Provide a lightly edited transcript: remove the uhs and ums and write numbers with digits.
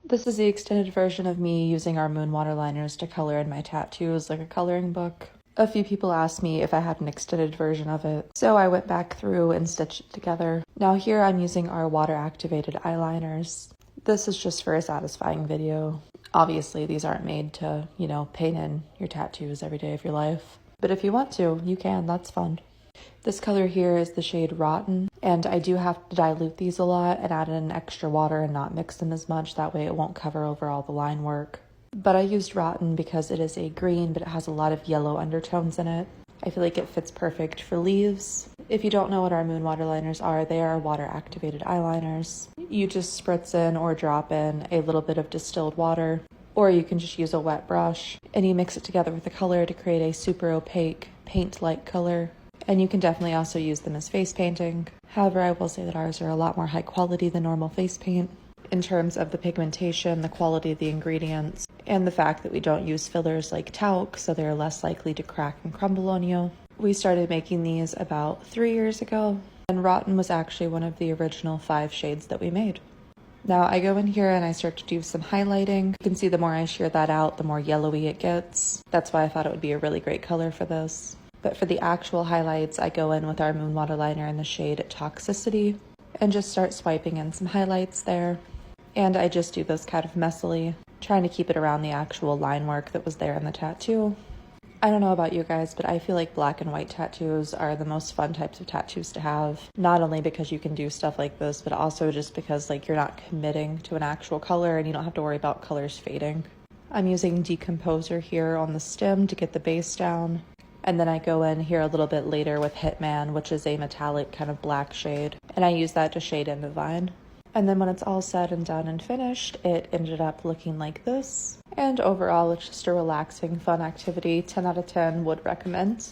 This is the extended version of me using our moon waterliners to color in my tattoos like a coloring book. A few people asked me if I had an extended version of it, so I went back through and stitched it together. Now here I'm using our water-activated eyeliners. This is just for a satisfying video. Obviously, these aren't made to, paint in your tattoos every day of your life. But if you want to, you can, that's fun. This color here is the shade Rotten, and I do have to dilute these a lot and add in extra water and not mix them as much, that way it won't cover over all the line work. But I used Rotten because it is a green, but it has a lot of yellow undertones in it. I feel like it fits perfect for leaves. If you don't know what our moon waterliners are, they are water-activated eyeliners. You just spritz in or drop in a little bit of distilled water, or you can just use a wet brush, and you mix it together with the color to create a super opaque, paint-like color. And you can definitely also use them as face painting. However, I will say that ours are a lot more high quality than normal face paint in terms of the pigmentation, the quality of the ingredients, and the fact that we don't use fillers like talc, so they're less likely to crack and crumble on you. We started making these about 3 years ago, and Rotten was actually one of the original 5 shades that we made. Now I go in here and I start to do some highlighting. You can see the more I shear that out, the more yellowy it gets. That's why I thought it would be a really great color for this. But for the actual highlights, I go in with our moon waterliner in the shade Toxicity and just start swiping in some highlights there. And I just do this kind of messily, trying to keep it around the actual line work that was there in the tattoo. I don't know about you guys, but I feel like black and white tattoos are the most fun types of tattoos to have. Not only because you can do stuff like this, but also just because you're not committing to an actual color and you don't have to worry about colors fading. I'm using Decomposer here on the stem to get the base down. And then I go in here a little bit later with Hitman, which is a metallic kind of black shade. And I use that to shade in the vine. And then when it's all said and done and finished, it ended up looking like this. And overall, it's just a relaxing, fun activity. 10 out of 10 would recommend.